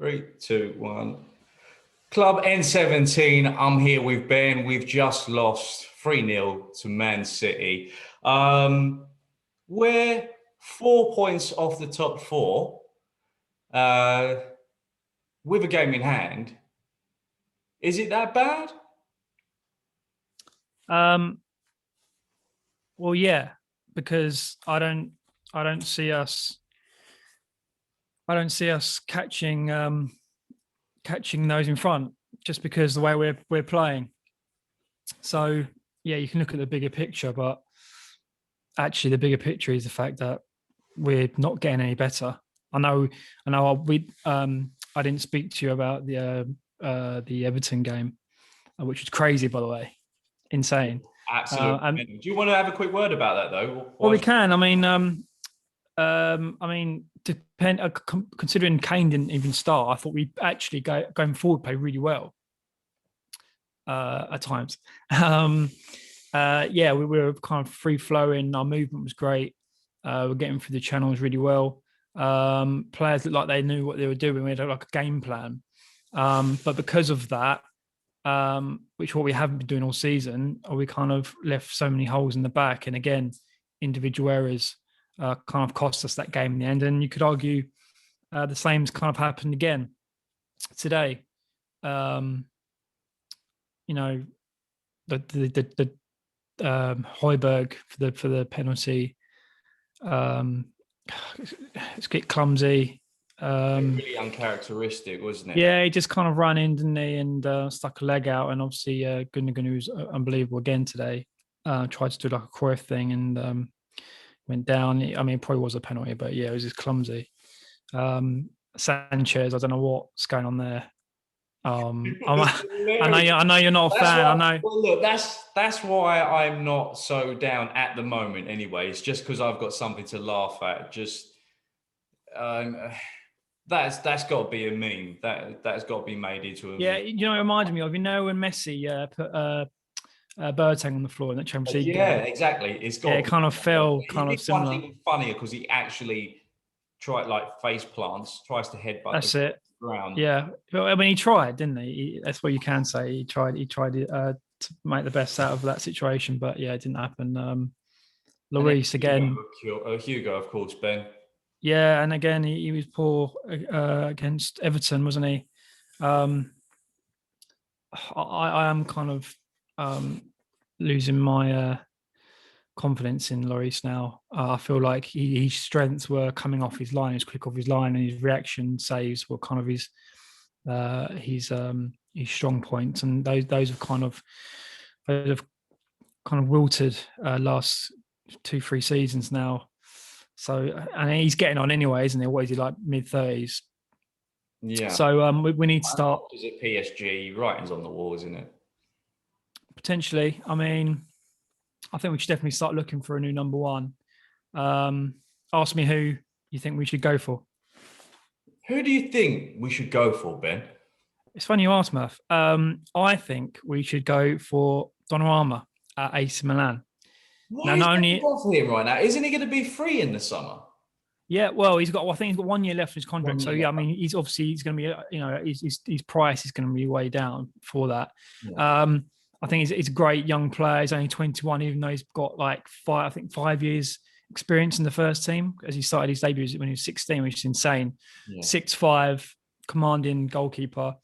Three, two, one. Club N17. I'm here with Ben. We've just lost 3-0 to Man City. We're 4 points off the top four uh, with a game in hand. Is it that bad? Well, yeah, because I don't see us catching those in front just because the way we're playing. So yeah, you can look at the bigger picture, but actually the bigger picture is the fact that we're not getting any better. I know I didn't speak to you about the Everton game, which was crazy, by the way, insane. Absolutely. Do you want to have a quick word about that, though? Well, we can. Considering Kane didn't even start, I thought we actually going forward play really well at times. We were kind of free flowing. Our movement was great. We're getting through the channels really well. Players looked like they knew what they were doing. We had like a game plan, but because of that, which what we haven't been doing all season, we kind of left so many holes in the back. And again, individual errors kind of cost us that game in the end. And you could argue the same's kind of happened again today. The Højbjerg for the penalty. It's a bit clumsy. Really uncharacteristic, wasn't it? Yeah, he just kind of ran in, didn't he, and stuck a leg out. And obviously, Gundogan, who's unbelievable again today, tried to do like a Cruyff thing and went down. I mean, it probably was a penalty, but yeah, it was just clumsy. Sanchez, I don't know what's going on there. I know you're not a fan. I know. Well, look, that's why I'm not so down at the moment. Anyway, it's just because I've got something to laugh at. Just that's got to be a meme. That's got to be made into a yeah. meme. You know, it reminded me of when Messi put Boateng on the floor in that Champions League. Yeah, exactly. It kind of fell kind of similar. One's even funnier because he actually tries to headbutt. That's it. Ground. Yeah, but I mean, he tried, didn't he? That's what you can say. He tried to make the best out of that situation, but yeah, it didn't happen. Lloris again. Hugo, of course, Ben. Yeah, and again, he was poor against Everton, wasn't he? I am kind of losing my confidence in Lloris now. I feel like his strengths were coming off his line, his quick off his line, and his reaction saves were kind of his strong points, and those have kind of wilted last 2-3 seasons now. So, and he's getting on anyway, isn't he? What is he, like mid-30s? Yeah. So we need to start. Is it PSG? Writing's on the wall, isn't it? Potentially. I mean, I think we should definitely start looking for a new number one. Ask me who you think we should go for. Who do you think we should go for, Ben? It's funny you ask, Murph. I think we should go for Donnarumma at AC Milan. Why is he for him right now? Isn't he going to be free in the summer? Yeah, well, I think he's got 1 year left in his contract. So yeah, I mean, he's going to be, his price is going to be way down for that. Yeah. I think he's a great young player. He's only 21, even though he's got like 5 years experience in the first team, as he started his debut when he was 16, which is insane. Yeah. 6'5", commanding goalkeeper.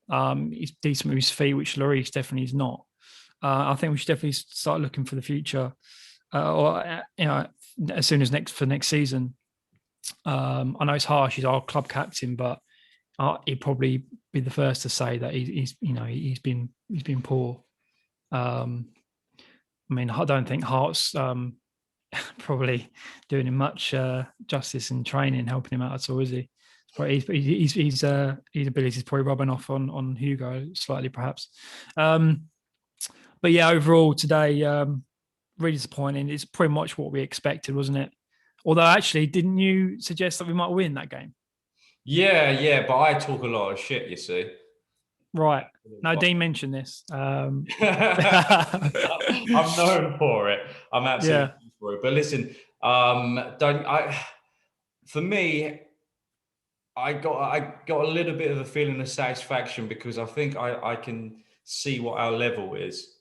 He's decent with his feet, which Lloris definitely is not. I think we should definitely start looking for the future, as soon as next season. I know it's harsh. He's our club captain, but he'd probably be the first to say that he's been poor. I mean, I don't think Hart's probably doing him much justice in training, helping him out at all, is he? But his ability is probably rubbing off on Hugo slightly, perhaps. But yeah, overall today, really disappointing. It's pretty much what we expected, wasn't it? Although, actually, didn't you suggest that we might win that game? Yeah, but I talk a lot of shit, you see. Right. No, Dean mentioned this. I'm known for it. I'm absolutely known for it. But listen, for me, I got a little bit of a feeling of satisfaction because I think I can see what our level is.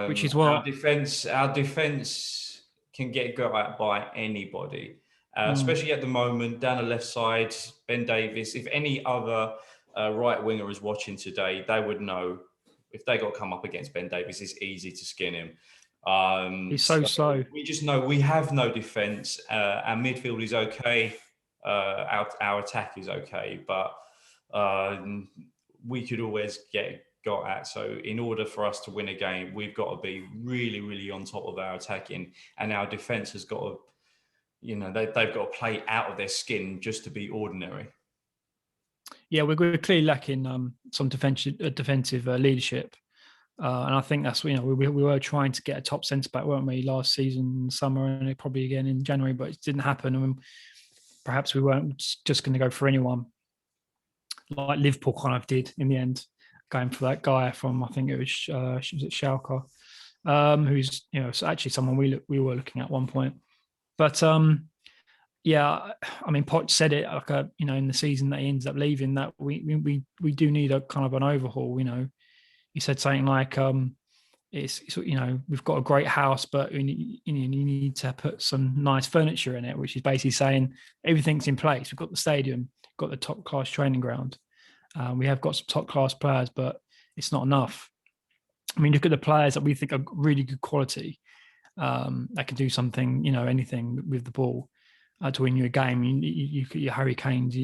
which is Our what. defense can get got at by anybody, Mm, especially at the moment down the left side. Ben Davies. If any other right winger is watching today, they would know if they got come up against Ben Davies, it's easy to skin him. he's so So slow. we just know we have no defense. Our midfield is okay. Our attack is okay, but we could always get got at. So in order for us to win a game, we've got to be really, really on top of our attacking, and our defense has got to, they've got to play out of their skin just to be ordinary. Yeah, we're clearly lacking some defensive leadership. And I think that's, we were trying to get a top centre back, weren't we, last season, summer, and probably again in January, but it didn't happen. I mean, perhaps we weren't just going to go for anyone like Liverpool kind of did in the end, going for that guy from, I think it was it Schalke, who's actually someone we were looking at one point. But yeah, I mean, Poch said it like in the season that he ends up leaving, that we do need a kind of an overhaul. He said something like, it's we've got a great house, but you need to put some nice furniture in it, which is basically saying everything's in place. We've got the stadium, got the top class training ground. We have got some top class players, but it's not enough. I mean, look at the players that we think are really good quality, that can do something, anything with the ball to win you a game. Your Harry Kane's,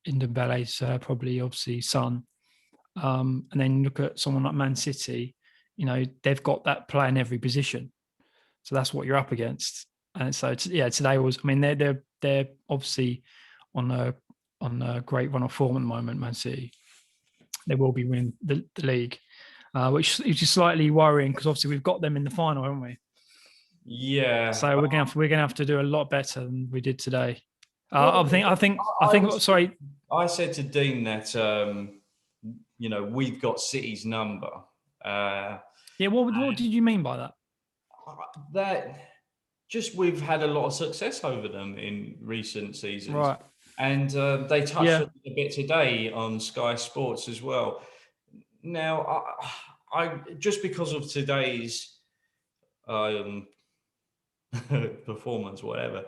Ndombele's, probably obviously Son. And then look at someone like Man City, they've got that player in every position. So that's what you're up against. And so, today was, I mean, they're obviously on a great run of form at the moment, Man City. They will be winning the league, which is just slightly worrying because obviously we've got them in the final, haven't we? Yeah, So we're gonna have to do a lot better than we did today. well, I think. Sorry. I said to Dean that we've got City's number. Yeah. What did you mean by that? That just we've had a lot of success over them in recent seasons, Right. and they touched Yeah. on it a bit today on Sky Sports as well. Now, I just because of today's um, performance, whatever,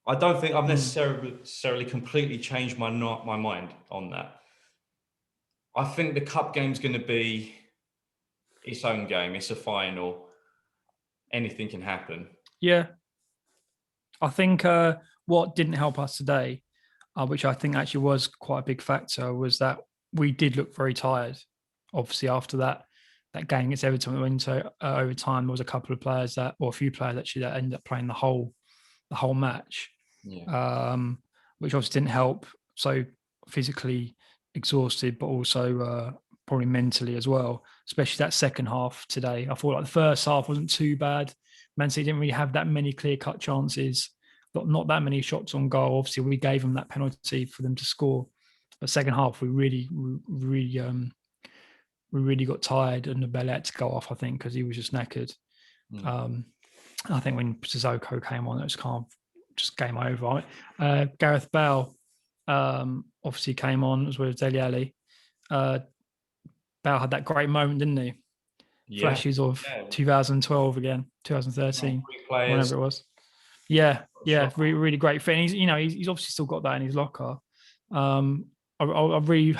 I don't think I've necessarily completely changed my mind on that. I think the cup game's going to be its own game. It's a final. Anything can happen. Yeah. I think what didn't help us today, which I think actually was quite a big factor, was that we did look very tired. Obviously, after that game against Everton, we went into overtime. There was a couple of players or a few players actually that ended up playing the whole match, Yeah. which obviously didn't help. So physically exhausted, but also probably mentally as well. Especially that second half today. I thought like the first half wasn't too bad. Man City didn't really have that many clear-cut chances, not that many shots on goal. Obviously, we gave them that penalty for them to score. But second half, we really got tired, and the Bellet had to go off, I think, because he was just knackered. I think when Sissoko came on, it was kind of just game over. Right? Gareth Bale obviously came on as well as Dele Alli. Bale had that great moment, didn't he? Yeah. Flashes of 2012 again, 2013, Players. whenever it was. Yeah, really, really great fit. And he's obviously still got that in his locker. I really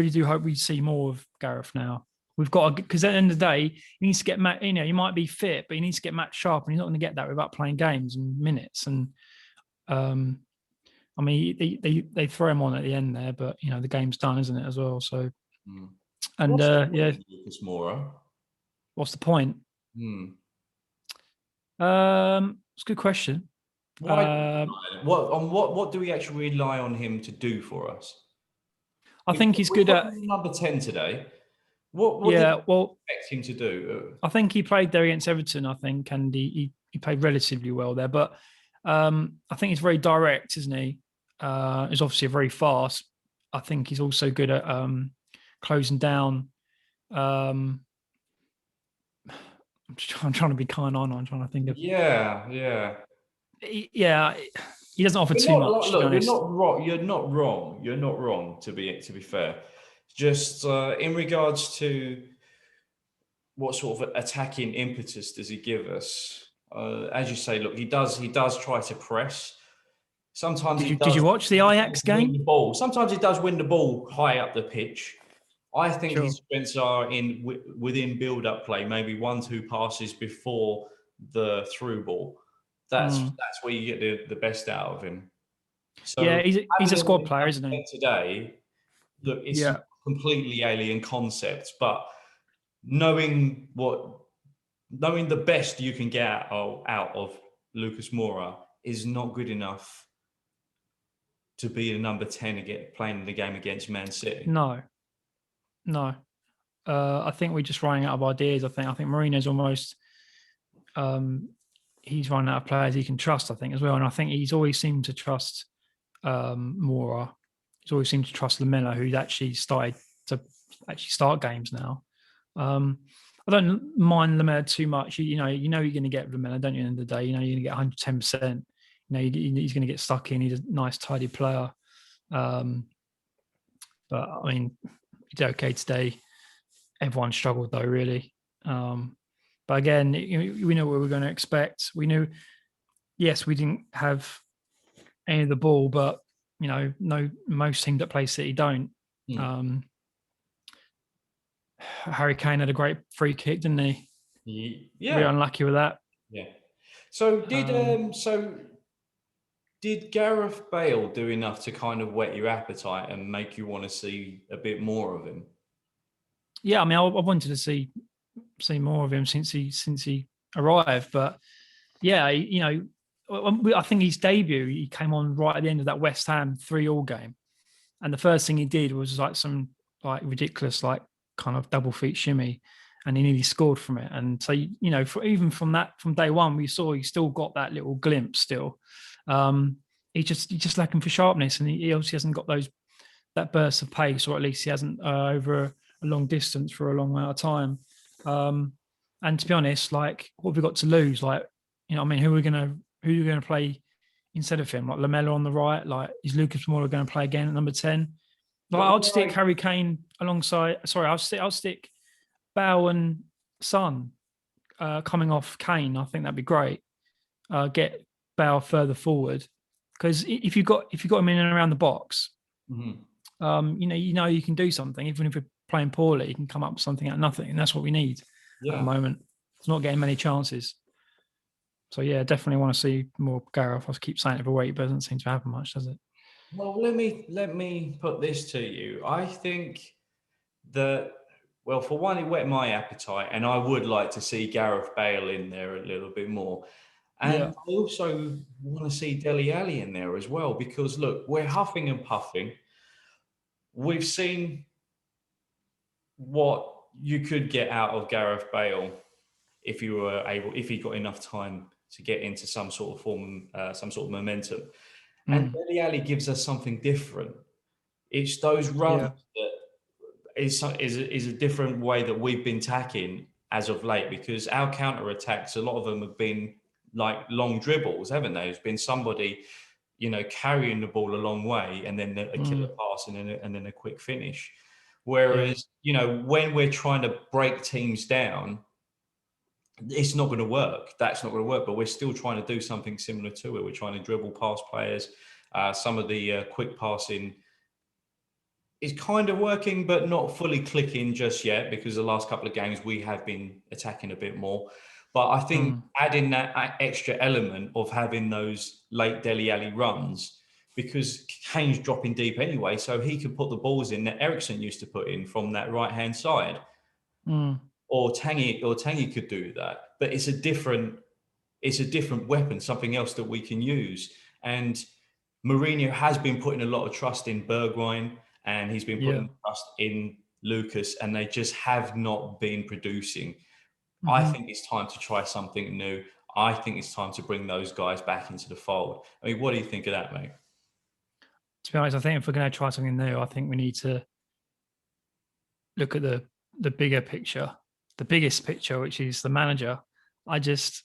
do hope we see more of Gareth now. We've got because at the end of the day, he needs to get he might be fit, but he needs to get match sharp, and he's not going to get that without playing games and minutes. And I mean, they throw him on at the end there, but the game's done, isn't it, as well? So, and Lucas Moura. What's the point? It's a good question. Why? What do we actually rely on him to do for us? I think he's good at number 10 today. What did you expect him to do? I think he played there against Everton, I think, and he played relatively well there. But I think he's very direct, isn't he? He's obviously very fast. I think he's also good at closing down. I'm trying to be kind on. I'm trying to think of. Yeah. Yeah. he doesn't offer You're too not much, to be look. You're honest. not wrong. You're not wrong. You're not wrong. To be fair, just in regards to what sort of attacking impetus does he give us? As you say, look, he does try to press. Sometimes Did he you does watch the Ajax win game? the ball. Sometimes he does win the ball high up the pitch. I think his Sure. strengths are in within build-up play, maybe 1-2 passes before the through ball. That's where you get the best out of him. Yeah, So he's having a him in squad the player, number isn't he? 10 today, look, it's Yeah. completely alien concept, but knowing what knowing the best you can get out of Lucas Moura is not good enough to be a number 10 again playing the game against Man City. No, no. I think we're just running out of ideas. I think Mourinho's almost he's running out of players he can trust, I think, as well. And I think he's always seemed to trust Moura. He's always seemed to trust Lamella, who's actually started to actually start games now. I don't mind Lamella too much. You know you're going to get Lamella, don't you? At the end of the day, you know you're going to get 110%. You know he's going to get stuck in. He's a nice, tidy player. But I mean, he did okay today. Everyone struggled though, really. But again, we know what we're going to expect. We knew, yes, we didn't have any of the ball, but you know, no, most teams that play City don't. Hmm. Harry Kane had a great free kick, didn't he? Really Yeah, unlucky with that. yeah. So Um, did Gareth Bale do enough to kind of whet your appetite and make you want to see a bit more of him? yeah, I mean, I wanted to see more of him since he arrived, but yeah, you know, I think his debut he came on right at the end of that West Ham 3-3 game, and the first thing he did was like some like ridiculous like kind of double feet shimmy, and he nearly scored from it. And so you know, even from day one, we saw he still got that little glimpse. Still, um, he's just lacking for sharpness, and he obviously hasn't got that burst of pace, or at least he hasn't over a long distance for a long amount of time. Um, and to be honest, like what have we got to lose? Like, you know, I mean, who are we gonna play instead of him? Like Lamella on the right, like is Lucas Moura going to play again at number 10? Like But I'd stick Harry Kane alongside. Sorry, I'll stick Bow and Son coming off Kane. I think that'd be great. Get Bow further forward because if you got him in and around the box, Mhm. you know you can do something. Even if you're playing poorly, you can come up with something out of nothing, and that's what we need at the Yeah. moment. It's not getting many chances. So yeah, definitely want to see more Gareth. I keep saying it every week, but it doesn't seem to happen much, does it? Well, let me put this to you. I think that, well, for one, it whet my appetite, and I would like to see Gareth Bale in there a little bit more. And Yeah. I also want to see Dele Alli in there as well, because look, we're huffing and puffing. We've seen what you could get out of Gareth Bale if he got enough time to get into some sort of form, some sort of momentum. And Mm. Dele Alli gives us something different. It's those runs Yeah. that is a different way that we've been tacking as of late, because our counter attacks, a lot of them have been like long dribbles, haven't they? It's been somebody, carrying the ball a long way, and then a killer Mm. pass, and then a quick finish. Yeah. Whereas, when we're trying to break teams down, it's not going to work. That's not going to work. But we're still trying to do something similar to it. We're trying to dribble past players. Some of the quick passing is kind of working, but not fully clicking just yet, because the last couple of games we have been attacking a bit more. But I think Mm. adding that extra element of having those late Dele Alli runs, because Kane's dropping deep anyway, so he can put the balls in that Ericsson used to put in from that right hand side, Mm. or Tangy could do that. But it's a different weapon, something else that we can use. And Mourinho has been putting a lot of trust in Bergwijn, and he's been Yeah. putting trust in Lucas, and they just have not been producing. I Hmm. think it's time to try something new. I think it's time to bring those guys back into the fold. I mean, what do you think of that, mate? To be honest, I think if we're going to try something new, I think we need to look at the bigger picture, the biggest picture, which is the manager. I just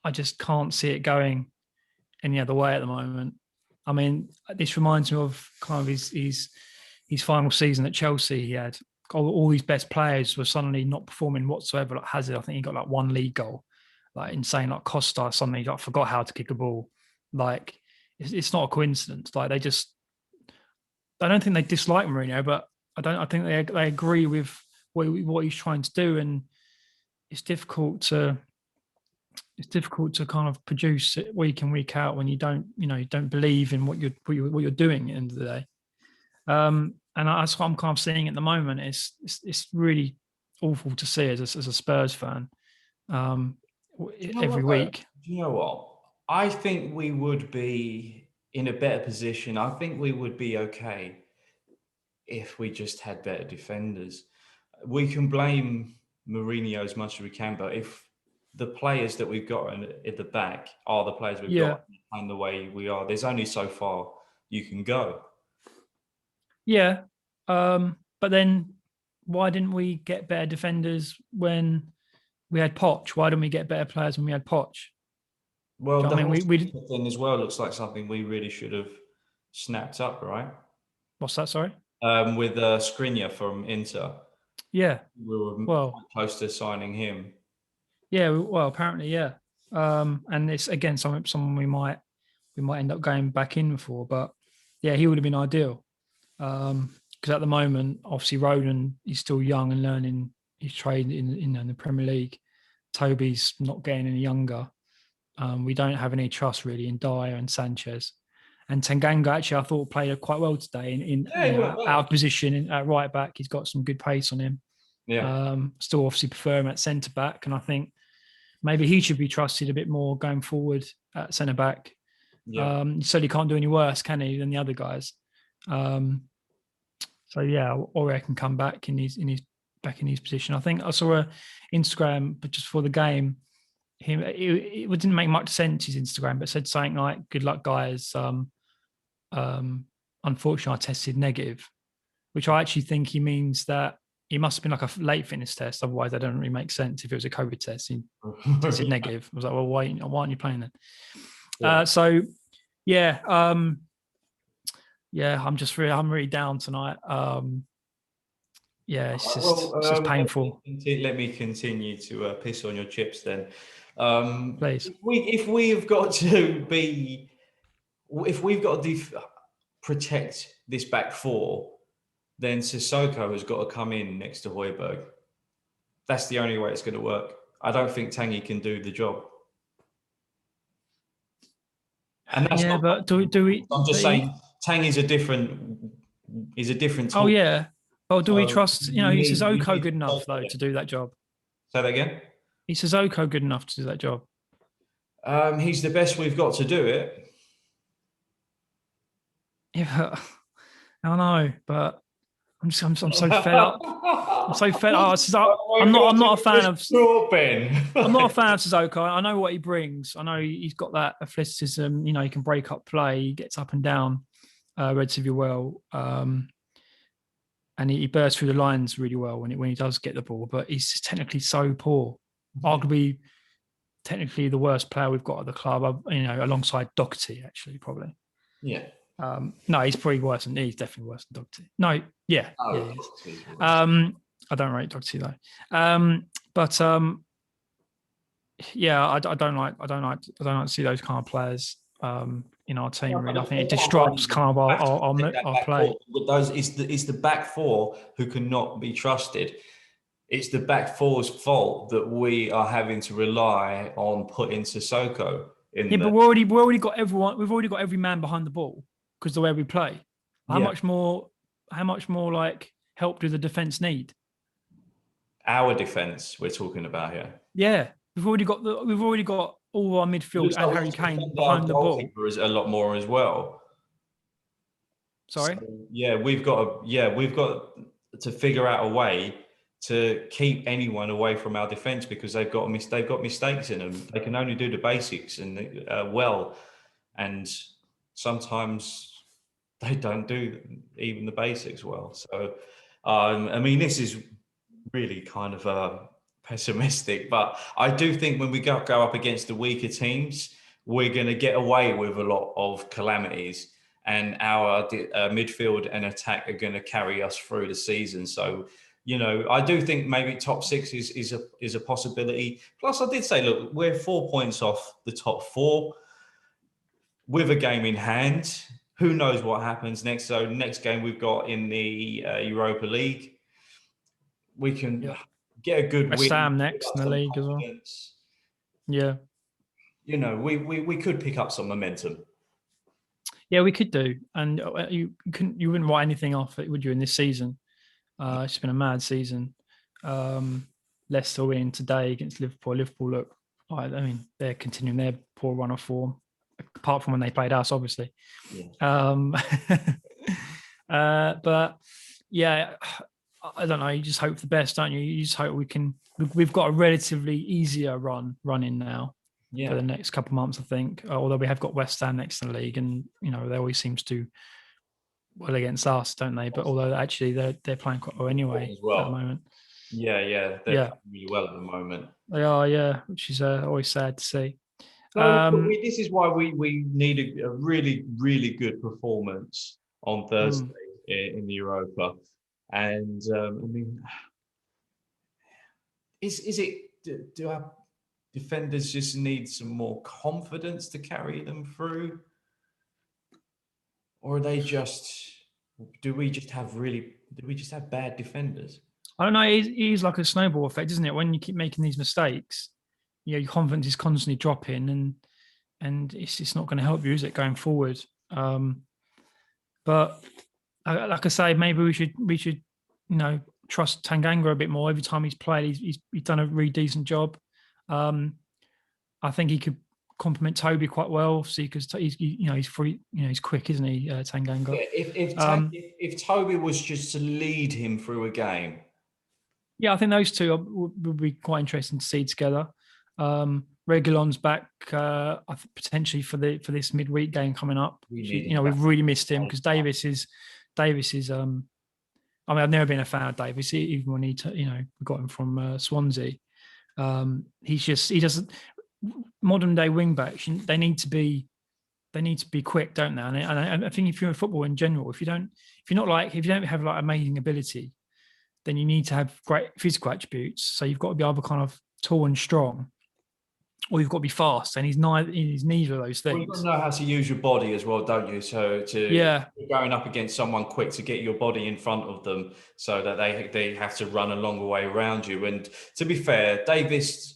I just can't see it going any other way at the moment. I mean, this reminds me of kind of his final season at Chelsea. He had all these best players were suddenly not performing whatsoever. Like Hazard, I think he got like one league goal, like insane. Like Costa, suddenly like forgot how to kick a ball. Like it's not a coincidence. Like I don't think they dislike Mourinho, but I think they agree with what he's trying to do, and it's difficult to kind of produce it week in week out when you don't believe in what you're doing at the end of the day. And that's what I'm kind of seeing at the moment. It's really awful to see as a Spurs fan every week. Do you know what? I think we would be in a better position. I think we would be okay if we just had better defenders. We can blame Mourinho as much as we can, but if the players that we've got at the back are the players we've got and the way we are, there's only so far you can go. Yeah. But then why didn't we get better defenders when we had Poch? Why didn't we get better players when we had Poch? Well, the whole thing as well looks like something we really should have snapped up, right? What's that, sorry? With Skriniar from Inter. Yeah. We were quite close to signing him. Yeah, well, apparently, yeah. And it's again someone we might end up going back in for, but yeah, he would have been ideal. Because at the moment, obviously, Roden is still young and learning his trade in the Premier League. Toby's not getting any younger. We don't have any trust really in Dyer and Sanchez. And Tanganga, actually, I thought played quite well today out of position at right back. He's got some good pace on him. Yeah. Still obviously prefer him at centre back. And I think maybe he should be trusted a bit more going forward at centre back. Yeah. He certainly can't do any worse, can he, than the other guys? So yeah, Aurier can come back in his position. I think I saw a Instagram, but just for the game, it didn't make much sense, his Instagram, but said something like, "Good luck, guys. Unfortunately, I tested negative," which I actually think he means that it must have been like a late fitness test. Otherwise, that doesn't really make sense. If it was a COVID test, he tested negative. I was like, well, why aren't you playing then? Yeah. I'm really down tonight. It's just painful. Let me continue to piss on your chips then. Please. If we've got to protect this back four, then Sissoko has got to come in next to Højbjerg. That's the only way it's going to work. I don't think Tanguy can do the job. And that's but do we? I'm just saying, Tanguy's a different talk. Oh yeah. Well, do we trust? Is Sissoko good enough though to do that job? Say that again. Is Sissoko good enough to do that job? He's the best we've got to do it. Yeah, I know, but I'm so fed up. I'm so fed up. I'm not a fan of. I'm not a fan of Sissoko. I know what he brings. I know he's got that athleticism. He can break up play. He gets up and down relatively well, and he bursts through the lines really well when he does get the ball. But he's just technically so poor. Arguably, technically the worst player we've got at the club. Alongside Doherty, actually, probably. Yeah. No, he's probably worse than he's definitely worse than Doherty. No, yeah. I don't rate Doherty though. I don't like to see those kind of players in our team. Really, I think it disrupts kind of our play. It's the back four who cannot be trusted. It's the back four's fault that we are having to rely on putting Sissoko in. Yeah, but we've already got every man behind the ball because the way we play. How much more like help do the defense need? Our defense we're talking about here. Yeah, we've already got all our midfield and Harry Kane behind the ball. Is a lot more as well. Sorry. So, we've got to figure out a way to keep anyone away from our defense because they've got mistakes in them. They can only do the basics and and sometimes they don't do even the basics well. So, this is really kind of pessimistic, but I do think when we go up against the weaker teams, we're going to get away with a lot of calamities. and our midfield and attack are going to carry us through the season. So, I do think maybe top six is a possibility. Plus, I did say, look, we're 4 points off the top four with a game in hand. Who knows what happens next? So next game we've got in the Europa League, we can get a good West win, Ham give next us in the some league as well. confidence. Yeah. We could pick up some momentum. Yeah, we could do. And you wouldn't write anything off it, would you, in this season? It's been a mad season. Leicester win today against Liverpool. Liverpool look, I mean, they're continuing their poor run of form, apart from when they played us, obviously. Yeah. But yeah, I don't know. You just hope for the best, don't you? You just hope we've got a relatively easier run in now for the next couple of months, I think. Although we have got West Ham next in the league, and they always seems to well against us, don't they? But although actually they're playing quite well anyway at the moment. Yeah, they're playing really well at the moment. They are, yeah, which is always sad to see. So this is why we need a really, really good performance on Thursday in the Europa. And I mean, is it do our defenders just need some more confidence to carry them through, or are they do we just have bad defenders? I don't know. It is like a snowball effect, isn't it? When you keep making these mistakes, your confidence is constantly dropping, and it's not going to help you, is it, going forward? But like I say, maybe we should trust Tanganga a bit more. Every time he's played, he's done a really decent job. I think he could complement Toby quite well, because he's free, he's quick, isn't he, Tanganga? Yeah, if Toby was just to lead him through a game. Yeah, I think those two would be quite interesting to see together. Regulon's back, potentially for this midweek game coming up. We've really missed him because Davis is. I mean, I've never been a fan of Davis, even when we got him from Swansea. He doesn't. Modern day wing backs, they need to be quick, don't they? And I think if you're in football in general, if you don't have like amazing ability, then you need to have great physical attributes. So you've got to be either kind of tall and strong, or you've got to be fast. And he's neither of those things. Well, you've got to know how to use your body as well, don't you? So you're going up against someone quick, to get your body in front of them so that they have to run a longer way around you. And to be fair, Davis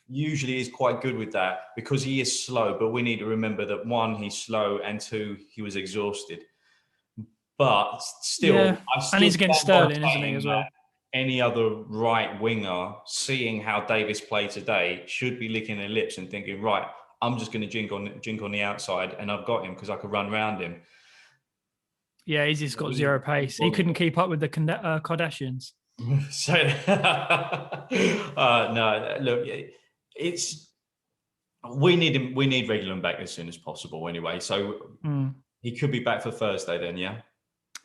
usually is quite good with that because he is slow. But we need to remember that, one, he's slow, and two, he was exhausted. But still, and he's against Sterling, isn't he, as well? Any other right winger, seeing how Davis played today, should be licking their lips and thinking, right, I'm just going to jink on the outside, and I've got him because I could run around him. Yeah, he's just got zero pace. He couldn't keep up with the Kardashians. So, no, look, we need him. We need Regulon back as soon as possible. Anyway, so he could be back for Thursday then. Yeah.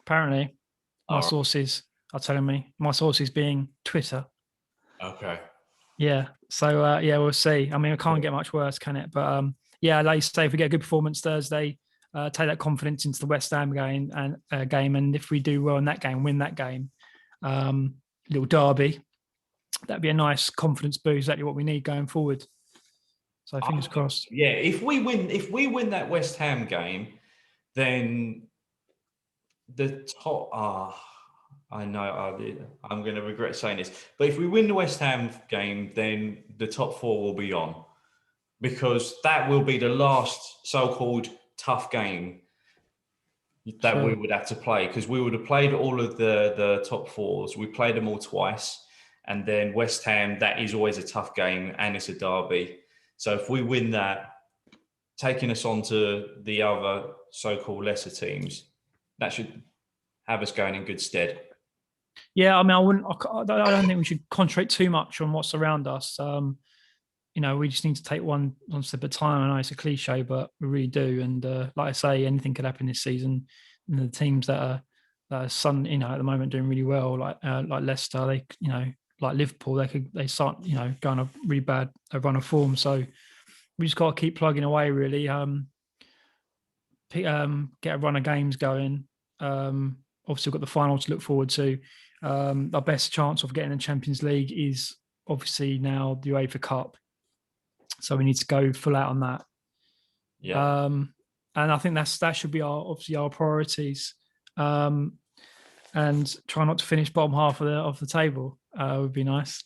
Apparently, my sources are telling me. My sources being Twitter. Okay. Yeah. So we'll see. I mean, it can't get much worse, can it? But like you say, if we get a good performance Thursday, take that confidence into the West Ham game, and if we do well in that game, win that game, little derby, that'd be a nice confidence boost. Exactly what we need going forward. So fingers crossed. Yeah, if we win that West Ham game, then the top. I know I'm going to regret saying this, but if we win the West Ham game, then the top four will be on, because that will be the last so-called tough game that we would have to play, because we would have played all of the top fours. We played them all twice, and then West Ham, that is always a tough game, and it's a derby. So if we win that, taking us on to the other so-called lesser teams, that should have us going in good stead. Yeah, I mean, I don't think we should concentrate too much on what's around us. We just need to take one step at a time. I know it's a cliche, but we really do. And like I say, anything could happen this season. And the teams that are at the moment doing really well, like Leicester, like Liverpool, they start going a really bad run of form. So we just got to keep plugging away, really. get a run of games going. Obviously, we've got the final to look forward to. Our best chance of getting the Champions League is obviously now the UEFA Cup. So we need to go full out on that. Yeah. And I think that should be our priorities. And try not to finish bottom half of the table would be nice.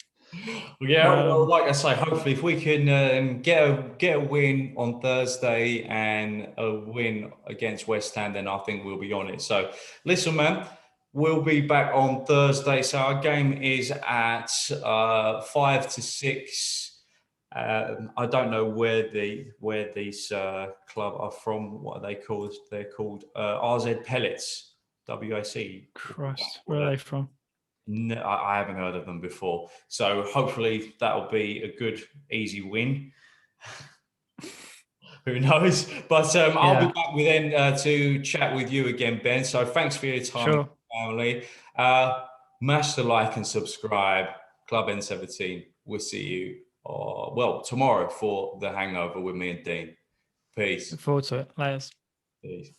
Yeah, well, like I say, hopefully, if we can get a win on Thursday and a win against West Ham, then I think we'll be on it. So, listen, man, we'll be back on Thursday. So our game is at 5 to 6. I don't know where these club are from. What are they called? They're called RZ Pellets. WAC. Christ, where are they from? No, I haven't heard of them before. So hopefully that'll be a good, easy win. Who knows? But I'll be back with then to chat with you again, Ben. So thanks for your time, family. Mash the like and subscribe. Club N17. We'll see you tomorrow for the hangover with me and Dean. Peace. Look forward to it. Layers. Peace.